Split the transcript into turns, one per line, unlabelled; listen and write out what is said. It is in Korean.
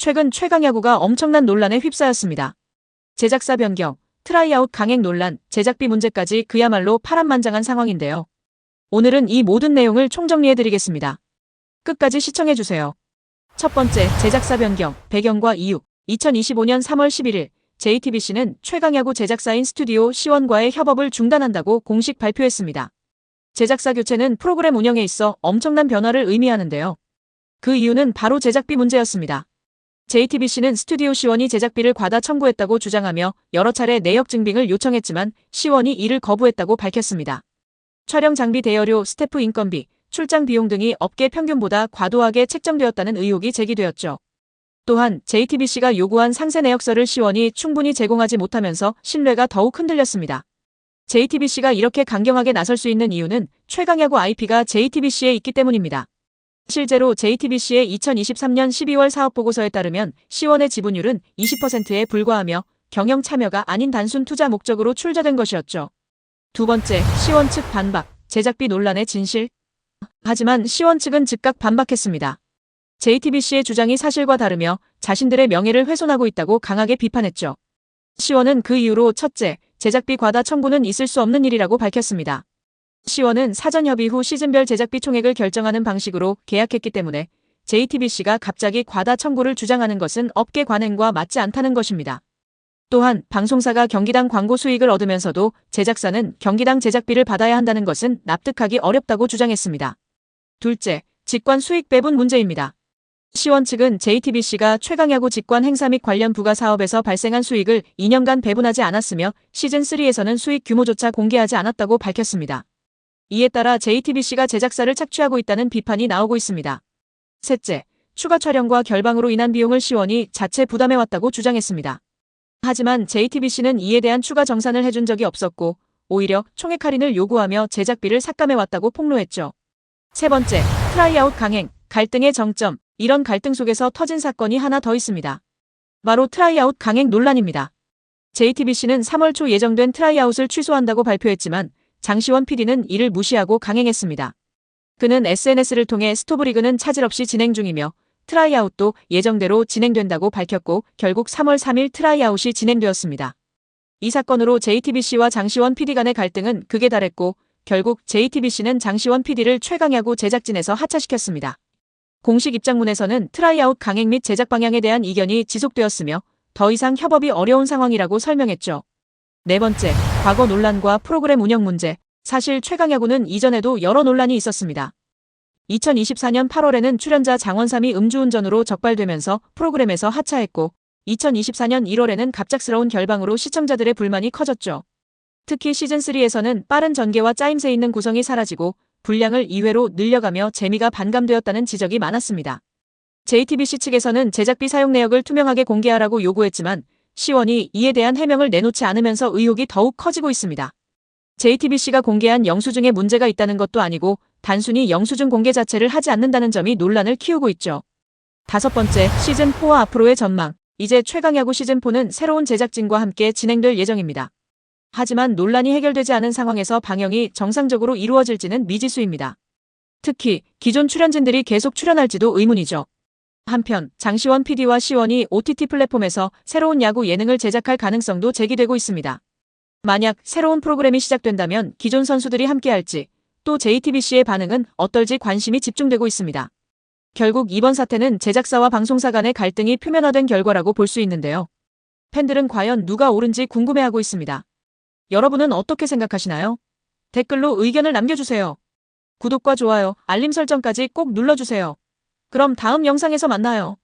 최근 최강야구가 엄청난 논란에 휩싸였습니다. 제작사 변경, 트라이아웃 강행 논란, 제작비 문제까지 그야말로 파란만장한 상황인데요. 오늘은 이 모든 내용을 총정리해드리겠습니다. 끝까지 시청해주세요. 첫 번째, 제작사 변경, 배경과 이유. 2025년 3월 11일 JTBC는 최강야구 제작사인 스튜디오 C1과의 협업을 중단한다고 공식 발표했습니다. 제작사 교체는 프로그램 운영에 있어 엄청난 변화를 의미하는데요. 그 이유는 바로 제작비 문제였습니다. JTBC는 스튜디오 C1이 제작비를 과다 청구했다고 주장하며 여러 차례 내역 증빙을 요청했지만 C1이 이를 거부했다고 밝혔습니다. 촬영 장비 대여료, 스태프 인건비, 출장 비용 등이 업계 평균보다 과도하게 책정되었다는 의혹이 제기되었죠. 또한 JTBC가 요구한 상세 내역서를 C1이 충분히 제공하지 못하면서 신뢰가 더욱 흔들렸습니다. JTBC가 이렇게 강경하게 나설 수 있는 이유는 최강야구 IP가 JTBC에 있기 때문입니다. 실제로 JTBC의 2023년 12월 사업보고서에 따르면 C1의 지분율은 20%에 불과하며 경영 참여가 아닌 단순 투자 목적으로 출자된 것이었죠. 두 번째, C1 측 반박, 제작비 논란의 진실. 하지만 C1 측은 즉각 반박했습니다. JTBC의 주장이 사실과 다르며 자신들의 명예를 훼손하고 있다고 강하게 비판했죠. C1은 그 이후로 첫째, 제작비 과다 청구는 있을 수 없는 일이라고 밝혔습니다. C1은 사전 협의 후 시즌별 제작비 총액을 결정하는 방식으로 계약했기 때문에 JTBC가 갑자기 과다 청구를 주장하는 것은 업계 관행과 맞지 않다는 것입니다. 또한 방송사가 경기당 광고 수익을 얻으면서도 제작사는 경기당 제작비를 받아야 한다는 것은 납득하기 어렵다고 주장했습니다. 둘째, 직관 수익 배분 문제입니다. C1 측은 JTBC가 최강야구 직관 행사 및 관련 부가 사업에서 발생한 수익을 2년간 배분하지 않았으며 시즌3에서는 수익 규모조차 공개하지 않았다고 밝혔습니다. 이에 따라 JTBC가 제작사를 착취하고 있다는 비판이 나오고 있습니다. 셋째, 추가 촬영과 결방으로 인한 비용을 C1이 자체 부담해왔다고 주장했습니다. 하지만 JTBC는 이에 대한 추가 정산을 해준 적이 없었고 오히려 총액 할인을 요구하며 제작비를 삭감해왔다고 폭로했죠. 세 번째, 트라이아웃 강행, 갈등의 정점. 이런 갈등 속에서 터진 사건이 하나 더 있습니다. 바로 트라이아웃 강행 논란입니다. JTBC는 3월 초 예정된 트라이아웃을 취소한다고 발표했지만 장시원 PD는 이를 무시하고 강행했습니다. 그는 SNS를 통해 스토브리그는 차질 없이 진행 중이며 트라이아웃도 예정대로 진행된다고 밝혔고 결국 3월 3일 트라이아웃이 진행되었습니다. 이 사건으로 JTBC와 장시원 PD 간의 갈등은 극에 달했고 결국 JTBC는 장시원 PD를 최강야구 제작진에서 하차시켰습니다. 공식 입장문에서는 트라이아웃 강행 및 제작 방향에 대한 이견이 지속되었으며 더 이상 협업이 어려운 상황이라고 설명했죠. 네 번째, 과거 논란과 프로그램 운영 문제. 사실 최강야구는 이전에도 여러 논란이 있었습니다. 2024년 8월에는 출연자 장원삼이 음주운전으로 적발되면서 프로그램에서 하차했고 2024년 1월에는 갑작스러운 결방으로 시청자들의 불만이 커졌죠. 특히 시즌3에서는 빠른 전개와 짜임새 있는 구성이 사라지고 분량을 2회로 늘려가며 재미가 반감되었다는 지적이 많았습니다. JTBC 측에서는 제작비 사용 내역을 투명하게 공개하라고 요구했지만 C1이 이에 대한 해명을 내놓지 않으면서 의혹이 더욱 커지고 있습니다. JTBC가 공개한 영수증에 문제가 있다는 것도 아니고 단순히 영수증 공개 자체를 하지 않는다는 점이 논란을 키우고 있죠. 다섯 번째, 시즌4와 앞으로의 전망. 이제 최강야구 시즌4는 새로운 제작진과 함께 진행될 예정입니다. 하지만 논란이 해결되지 않은 상황에서 방영이 정상적으로 이루어질지는 미지수입니다. 특히 기존 출연진들이 계속 출연할지도 의문이죠. 한편 장시원 PD와 C1이 OTT 플랫폼에서 새로운 야구 예능을 제작할 가능성도 제기되고 있습니다. 만약 새로운 프로그램이 시작된다면 기존 선수들이 함께할지, 또 JTBC의 반응은 어떨지 관심이 집중되고 있습니다. 결국 이번 사태는 제작사와 방송사 간의 갈등이 표면화된 결과라고 볼 수 있는데요. 팬들은 과연 누가 옳은지 궁금해하고 있습니다. 여러분은 어떻게 생각하시나요? 댓글로 의견을 남겨주세요. 구독과 좋아요, 알림 설정까지 꼭 눌러주세요. 그럼 다음 영상에서 만나요.